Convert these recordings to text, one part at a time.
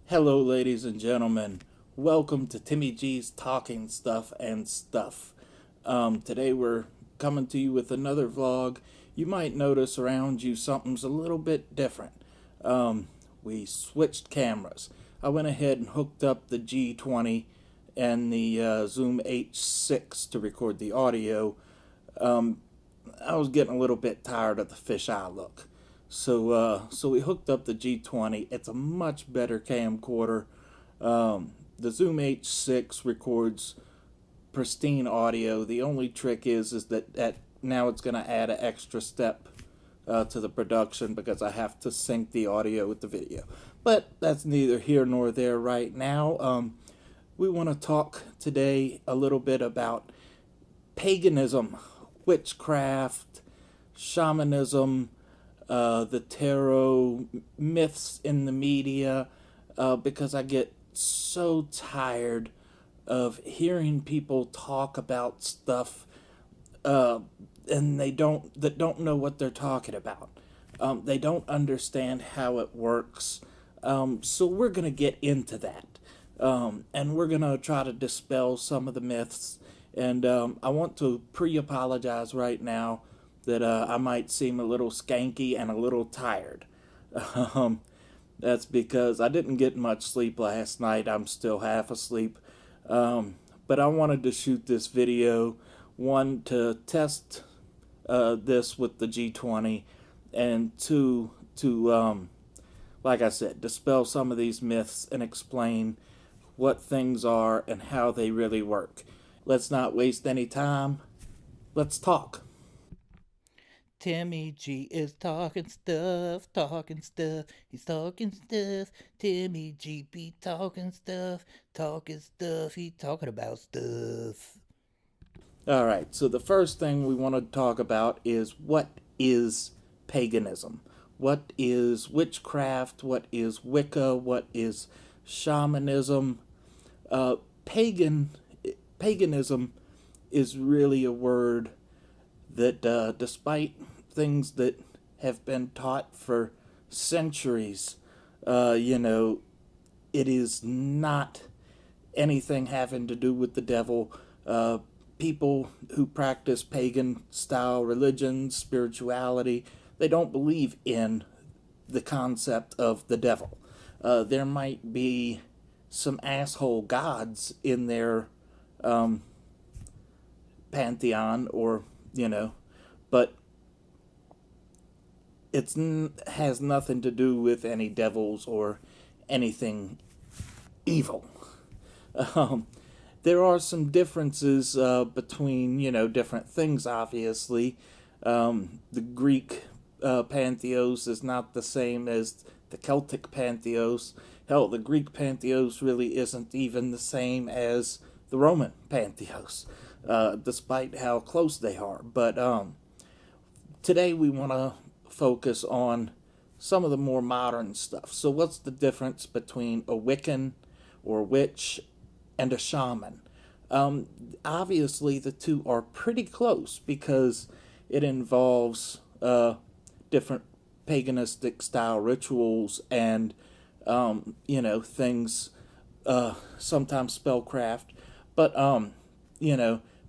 Hello, ladies and gentlemen. Welcome to Timmy G's Talking Stuff and Stuff. Today we're coming to you with another vlog. You might notice around you something's a little bit different. We switched cameras. I went ahead and hooked up the G20 and the Zoom H6 to record the audio. I was getting a little bit tired of the fisheye look. So we hooked up the G20. It's a much better camcorder. The Zoom H6 records pristine audio. The only trick is that now it's going to add an extra step to the production because I have to sync the audio with the video. But that's neither here nor there right now. We want to talk today a little bit about paganism, witchcraft, shamanism, the tarot, myths in the media, because I get so tired of hearing people talk about stuff and they don't know what they're talking about. They don't understand how it works. So we're gonna get into that, and we're gonna try to dispel some of the myths. And I want to pre-apologize right now that I might seem a little skanky and a little tired. That's because I didn't get much sleep last night. I'm still half asleep. But I wanted to shoot this video, one, to test this with the G20, and two, to, like I said, dispel some of these myths and explain what things are and how they really work. Let's not waste any time. Let's talk. Timmy G is talking stuff, he's talking stuff. Timmy G be talking stuff, he talking about stuff. Alright, so the first thing we want to talk about is what is paganism? What is witchcraft? What is Wicca? What is shamanism? Paganism is really a word that despite things that have been taught for centuries, it is not anything having to do with the devil. People who practice pagan style religions, spirituality, they don't believe in the concept of the devil. There might be some asshole gods in their pantheon, or but it has nothing to do with any devils or anything evil. There are some differences between different things. Obviously, the Greek pantheos is not the same as the Celtic pantheos. Hell, the Greek pantheos really isn't even the same as the Roman pantheos, despite how close they are. But today we want to focus on some of the more modern stuff. So what's the difference between a Wiccan or witch and a shaman? Obviously the two are pretty close because it involves different paganistic style rituals and things, sometimes spellcraft, but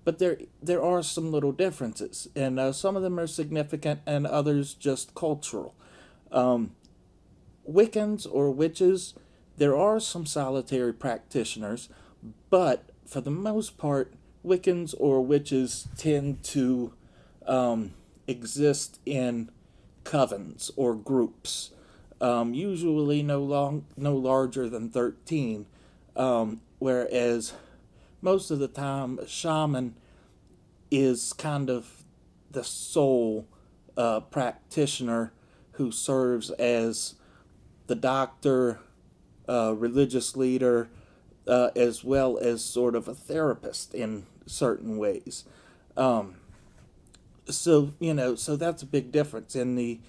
but there are some little differences, and some of them are significant and others just cultural. Wiccans or witches, there are some solitary practitioners, but for the most part, Wiccans or witches tend to exist in covens or groups, usually no larger than 13, whereas most of the time, a shaman is kind of the sole practitioner who serves as the doctor, religious leader, as well as sort of a therapist in certain ways. So that's a big difference in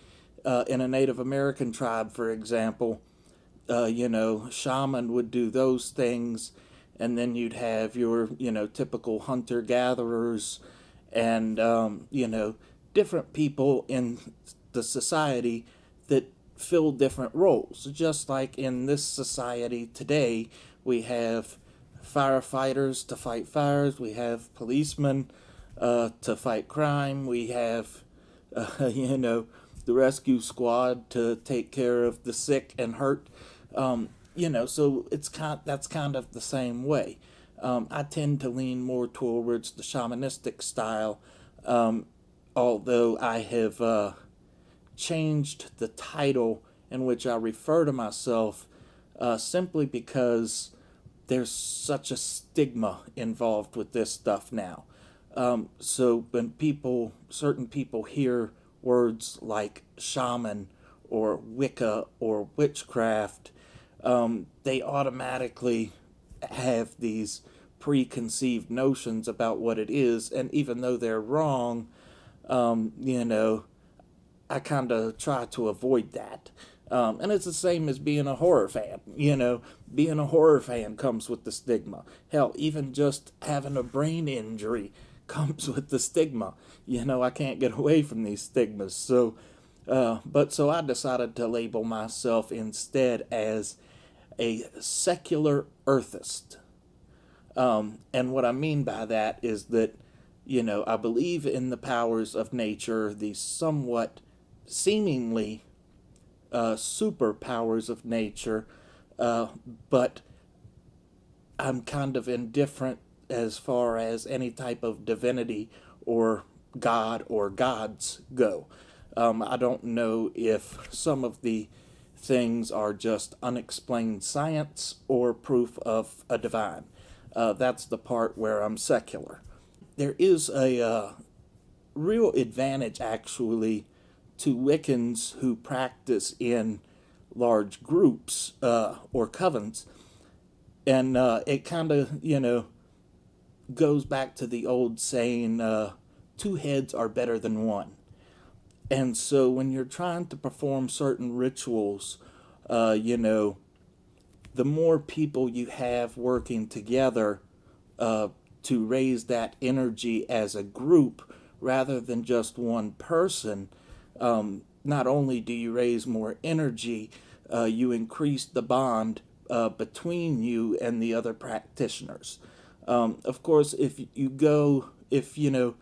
a Native American tribe, for example. Shaman would do those things. And then you'd have your, typical hunter-gatherers and, different people in the society that fill different roles. Just like in this society today, we have firefighters to fight fires, we have policemen to fight crime, we have, the rescue squad to take care of the sick and hurt. So that's kind of the same way. I tend to lean more towards the shamanistic style, although I have changed the title in which I refer to myself simply because there's such a stigma involved with this stuff now. So when certain people hear words like shaman or Wicca or witchcraft, they automatically have these preconceived notions about what it is, and even though they're wrong, I kind of try to avoid that. And it's the same as being a horror fan. Being a horror fan comes with the stigma. Hell, even just having a brain injury comes with the stigma. I can't get away from these stigmas. So I decided to label myself instead as a secular earthist. And what I mean by that is that, I believe in the powers of nature, these somewhat seemingly superpowers of nature, but I'm kind of indifferent as far as any type of divinity or god or gods go. I don't know if some of the things are just unexplained science or proof of a divine. That's the part where I'm secular. There is a real advantage, actually, to Wiccans who practice in large groups or covens. And it kind of, goes back to the old saying, two heads are better than one. And so when you're trying to perform certain rituals, the more people you have working together to raise that energy as a group rather than just one person, not only do you raise more energy, you increase the bond between you and the other practitioners. Of course, if your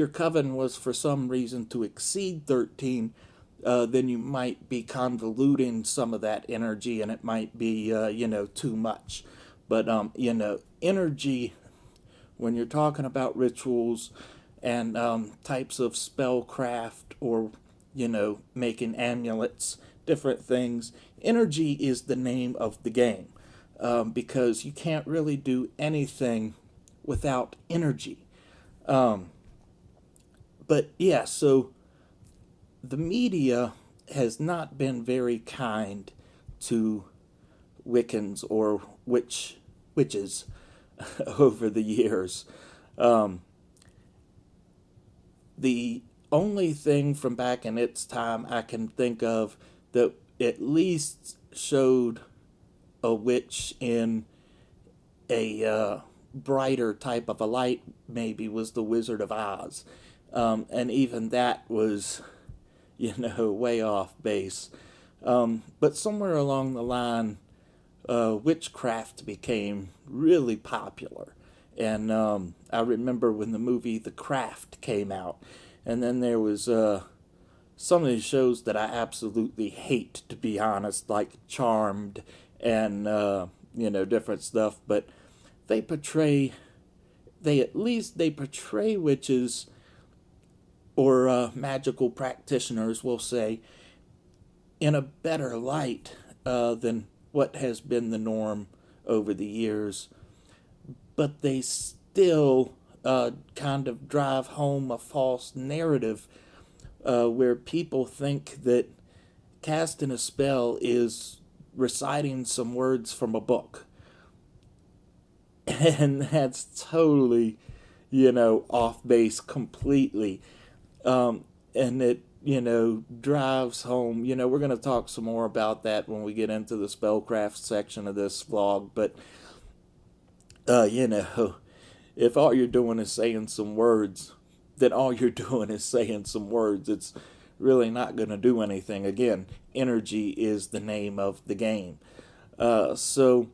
coven was for some reason to exceed 13, then you might be convoluting some of that energy and it might be, too much. But, energy, when you're talking about rituals and types of spellcraft or, making amulets, different things, energy is the name of the game. Because you can't really do anything without energy. But yeah, so the media has not been very kind to Wiccans or witches over the years. The only thing from back in its time I can think of that at least showed a witch in a brighter type of a light maybe was the Wizard of Oz. And even that was, way off base. But somewhere along the line, witchcraft became really popular. And I remember when the movie The Craft came out. And then there was some of these shows that I absolutely hate, to be honest, like Charmed and, different stuff. But they portray witches or magical practitioners, we'll say, in a better light than what has been the norm over the years. But they still kind of drive home a false narrative where people think that casting a spell is reciting some words from a book. And that's totally, off base completely. And it, drives home, we're going to talk some more about that when we get into the Spellcraft section of this vlog. But, if all you're doing is saying some words, then all you're doing is saying some words. It's really not going to do anything. Again, energy is the name of the game. So,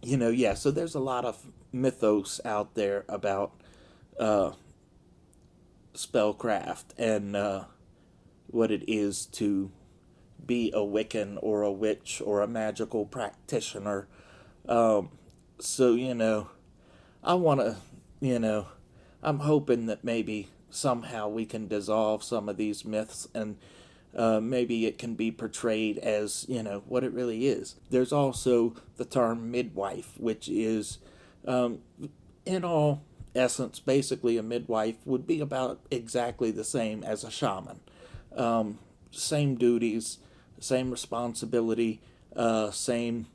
yeah, so there's a lot of mythos out there about spellcraft and what it is to be a Wiccan or a witch or a magical practitioner. So, I want to, I'm hoping that maybe somehow we can dissolve some of these myths and maybe it can be portrayed as, what it really is. There's also the term midwife, which is, in all essence, basically a midwife would be about exactly the same as a shaman. Same duties, same responsibility, same,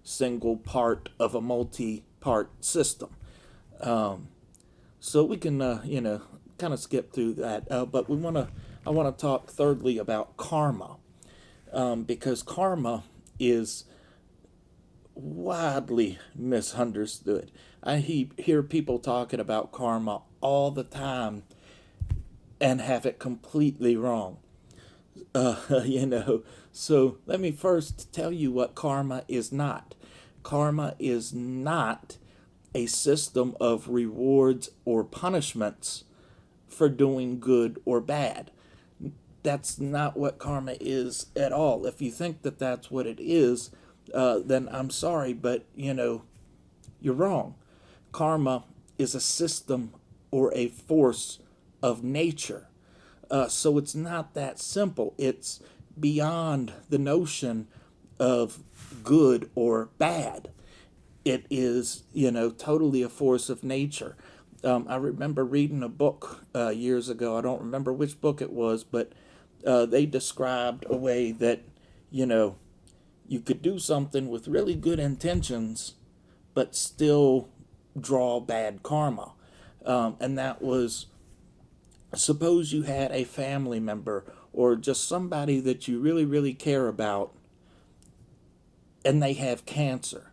single part of a multi-part system. So we can, kind of skip through that. But I want to talk thirdly about karma, because karma is widely misunderstood. I hear people talking about karma all the time and have it completely wrong. So let me first tell you what karma is not. Karma is not a system of rewards or punishments for doing good or bad. That's not what karma is at all. If you think that that's what it is, then I'm sorry, but you're wrong. Karma is a system or a force of nature. So it's not that simple. It's beyond the notion of good or bad. It is, totally a force of nature. I remember reading a book years ago. I don't remember which book it was, but they described a way that, you could do something with really good intentions, but still draw bad karma. And that was, suppose you had a family member or just somebody that you really, really care about, and they have cancer.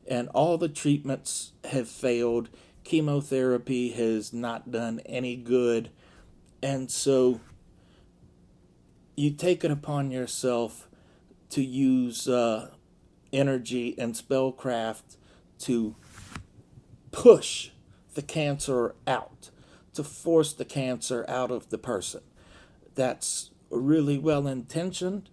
And all the treatments have failed. Chemotherapy has not done any good. And so you take it upon yourself to use energy and spellcraft to push the cancer out, to force the cancer out of the person. That's really well intentioned,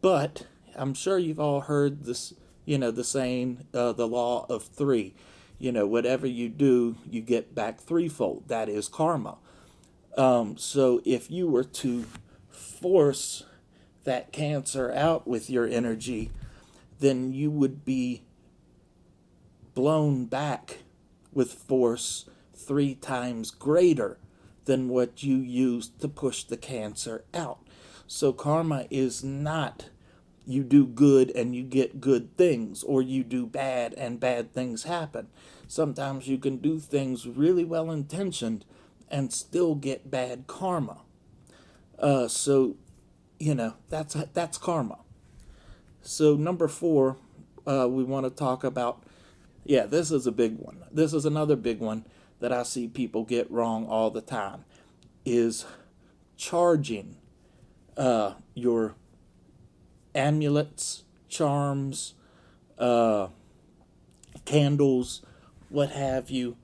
but I'm sure you've all heard this, the saying, the law of three. Whatever you do, you get back threefold. That is karma. So if you were to force that cancer out with your energy, then you would be blown back with force 3 times greater than what you used to push the cancer out. So karma is not you do good and you get good things, or you do bad and bad things happen. Sometimes you can do things really well intentioned and still get bad karma. So that's karma. So number 4, we want to talk about. Yeah, this is a big one. This is another big one that I see people get wrong all the time, is charging your amulets, charms, candles, what have you.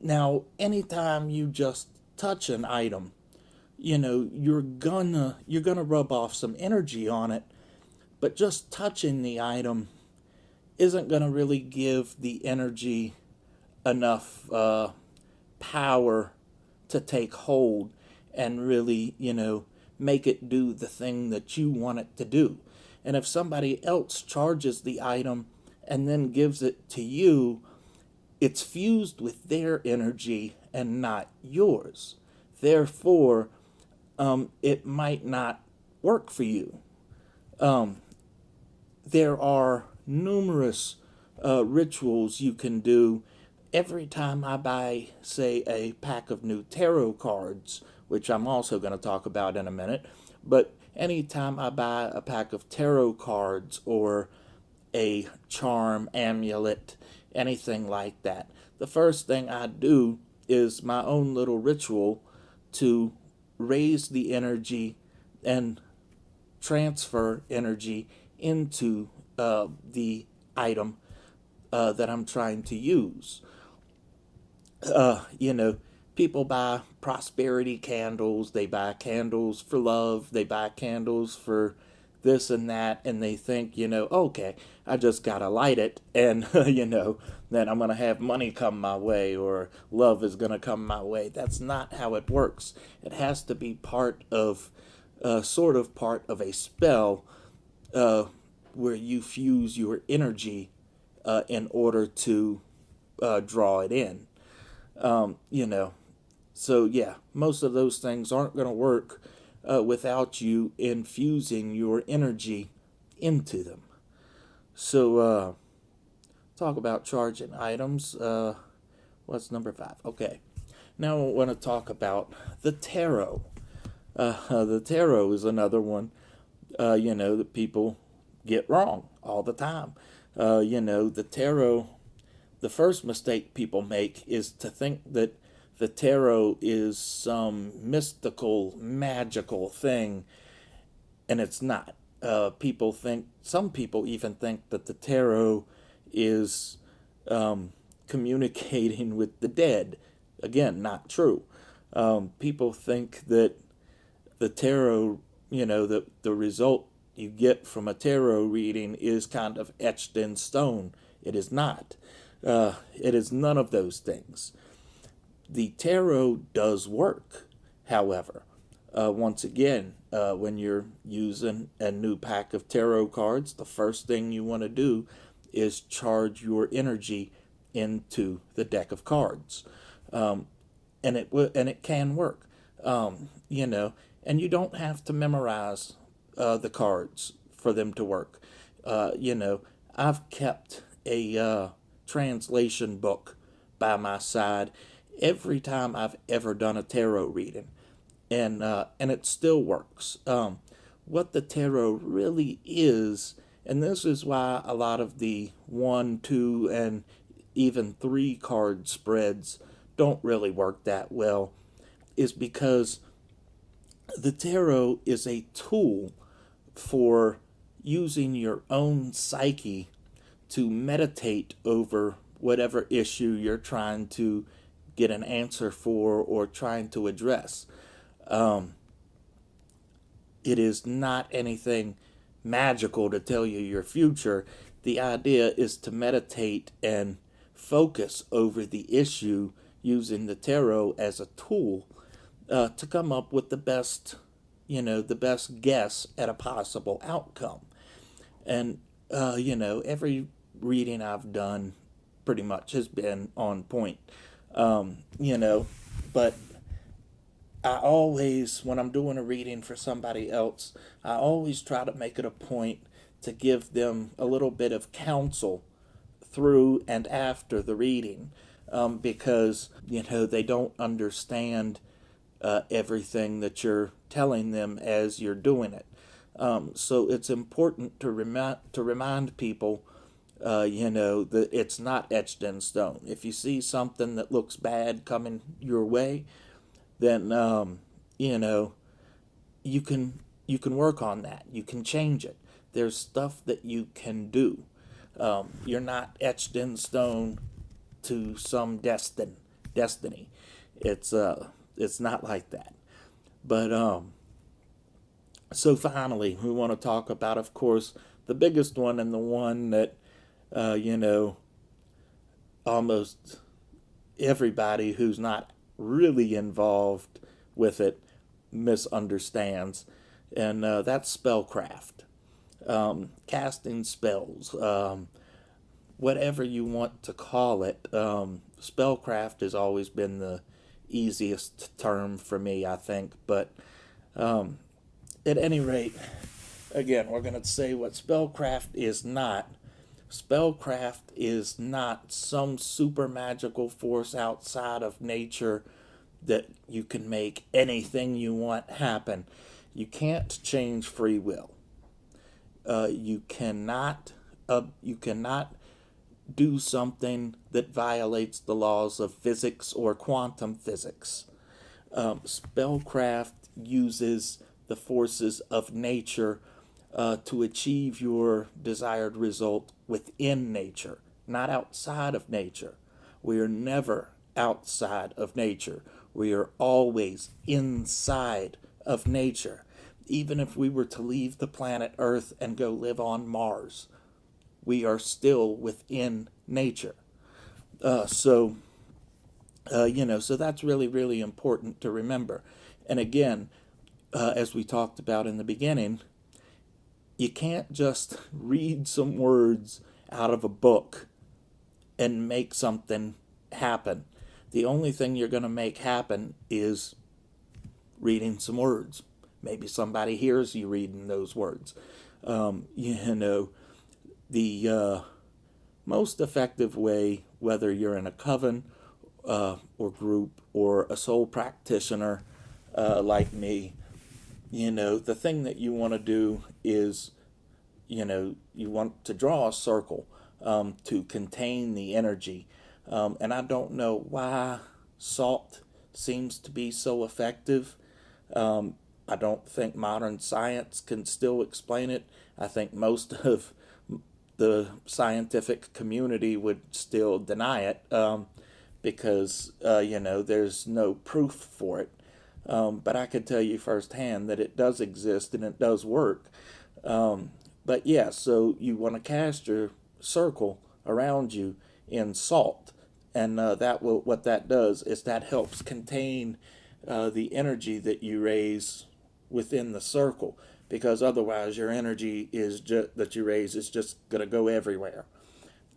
Now, anytime you just touch an item, you're gonna rub off some energy on it, but just touching the item isn't gonna really give the energy enough power to take hold and really, make it do the thing that you want it to do. And if somebody else charges the item and then gives it to you, it's fused with their energy and not yours. Therefore, it might not work for you. There are numerous rituals you can do. Every time I buy, say, a pack of new tarot cards, which I'm also going to talk about in a minute, but anytime I buy a pack of tarot cards or a charm, amulet, anything like that, the first thing I do is my own little ritual to raise the energy and transfer energy into the item that I'm trying to use. You know, people buy prosperity candles, they buy candles for love, they buy candles for this and that, and they think, okay, I just gotta light it, and, then I'm gonna have money come my way, or love is gonna come my way. That's not how it works. It has to be sort of part of a spell, where you fuse your energy in order to draw it in. You know, so yeah, most of those things aren't going to work without you infusing your energy into them. So, talk about charging items. What's number 5? Okay. Now I want to talk about the tarot. The tarot is another one, that people get wrong all the time. The tarot, the first mistake people make is to think that the tarot is some mystical, magical thing, and it's not. Some people even think that the tarot is communicating with the dead. Again, not true. People think that the tarot, the result you get from a tarot reading is kind of etched in stone. It is not. It is none of those things. The tarot does work, however. Once again, when you're using a new pack of tarot cards, the first thing you want to do is charge your energy into the deck of cards. And it can work. And you don't have to memorize the cards for them to work. I've kept a translation book by my side every time I've ever done a tarot reading, and it still works. What the tarot really is, and this is why a lot of the 1, 2, and even 3 card spreads don't really work that well, is because the tarot is a tool for using your own psyche to meditate over whatever issue you're trying to get an answer for or trying to address. It is not anything magical to tell you your future. The idea is to meditate and focus over the issue using the tarot as a tool to come up with the best guess at a possible outcome. And, every reading I've done pretty much has been on point. But I always, when I'm doing a reading for somebody else, I always try to make it a point to give them a little bit of counsel through and after the reading, because, they don't understand everything that you're telling them as you're doing it. So it's important to remind people, that it's not etched in stone. If you see something that looks bad coming your way, then you can work on that. You can change it. There's stuff that you can do. You're not etched in stone to some destiny. It's not like that. But so finally, we want to talk about, of course, the biggest one, and the one that almost everybody who's not really involved with it misunderstands, and that's spellcraft. Casting spells, whatever you want to call it. Spellcraft has always been the easiest term for me, I think, but at any rate, again, we're going to say what spellcraft is not. Spellcraft is not some super magical force outside of nature that you can make anything you want happen. You can't change free will. You cannot do something that violates the laws of physics or quantum physics. Spellcraft uses the forces of nature to achieve your desired result within nature, not outside of nature. We are never outside of nature. We are always inside of nature. Even if we were to leave the planet Earth and go live on Mars, we are still within nature. So so that's really, really important to remember. And again, as we talked about in the beginning, you can't just read some words out of a book and make something happen. The only thing you're going to make happen is reading some words. Maybe somebody hears you reading those words. The most effective way, whether you're in a coven or group or a soul practitioner like me, the thing that you want to do is, you want to draw a circle to contain the energy. And I don't know why salt seems to be so effective. I don't think modern science can still explain it. I think most of the scientific community would still deny it because, there's no proof for it. But I could tell you firsthand that it does exist and it does work. But yeah, so you want to cast your circle around you in salt. And what that does is that helps contain the energy that you raise within the circle, because otherwise your energy that you raise is just going to go everywhere.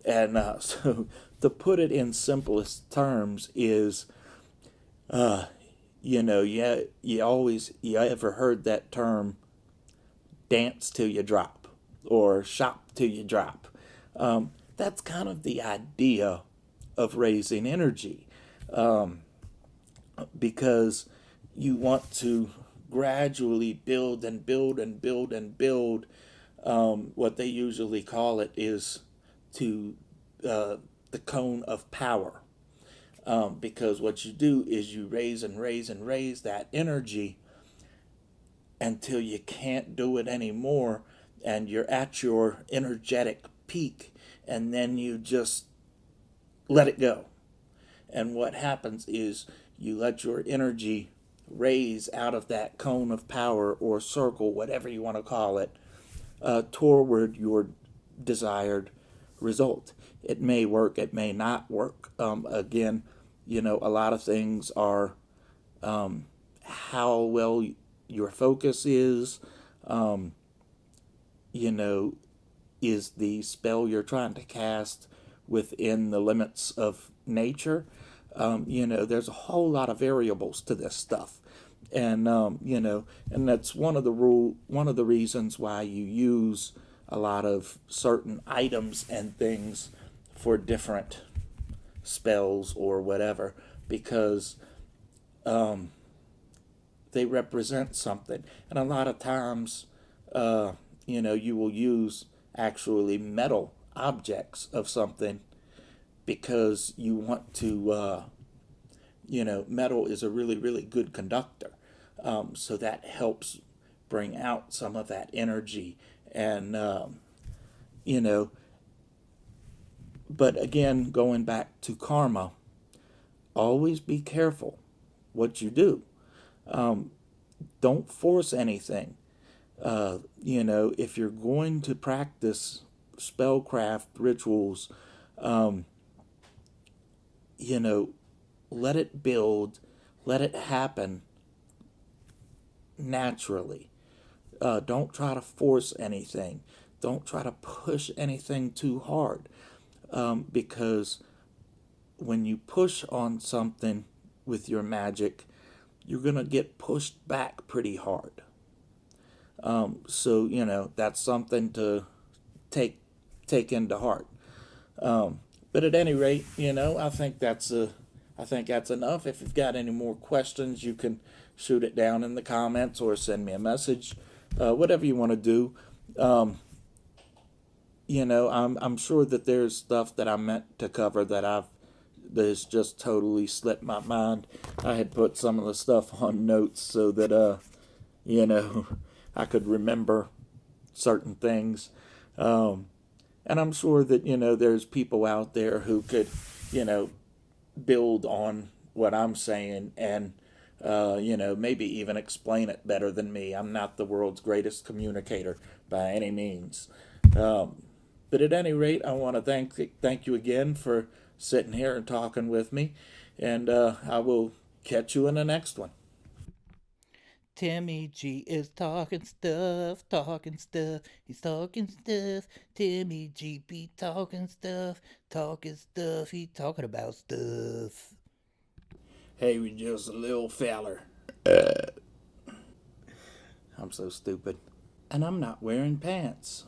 And so to put it in simplest terms is, you ever heard that term, dance till you drop, or shop till you drop? That's kind of the idea of raising energy, because you want to gradually build and build and build and build. What they usually call it is to the cone of power. Because what you do is you raise and raise and raise that energy until you can't do it anymore, and you're at your energetic peak, and then you just let it go. And what happens is you let your energy raise out of that cone of power or circle, whatever you want to call it, toward your desired result. It may work, it may not work. Again, a lot of things are how well your focus is, is the spell you're trying to cast within the limits of nature. There's a whole lot of variables to this stuff. And, and that's one of the reasons why you use a lot of certain items and things for different spells or whatever, because they represent something. And a lot of times, you will use actually metal objects of something because you want to, metal is a really, really good conductor. So that helps bring out some of that energy. And, but again, going back to karma, always be careful what you do. Don't force anything. If you're going to practice spellcraft rituals, let it build, let it happen naturally. Don't try to force anything. Don't try to push anything too hard, because when you push on something with your magic, you're going to get pushed back pretty hard. So that's something to take into heart. But at any rate, I think that's enough. If you've got any more questions, you can shoot it down in the comments or send me a message, whatever you want to do. I'm sure that there's stuff that I meant to cover that has just totally slipped my mind. I had put some of the stuff on notes so that you know, I could remember certain things. Um, and I'm sure that, there's people out there who could, you know, build on what I'm saying and, maybe even explain it better than me. I'm not the world's greatest communicator by any means. Um, but at any rate, I want to thank you again for sitting here and talking with me, and I will catch you in the next one. Timmy G is talking stuff, talking stuff. He's talking stuff. Timmy G be talking stuff, talking stuff. He talking about stuff. Hey, we just a little feller. I'm so stupid. And I'm not wearing pants.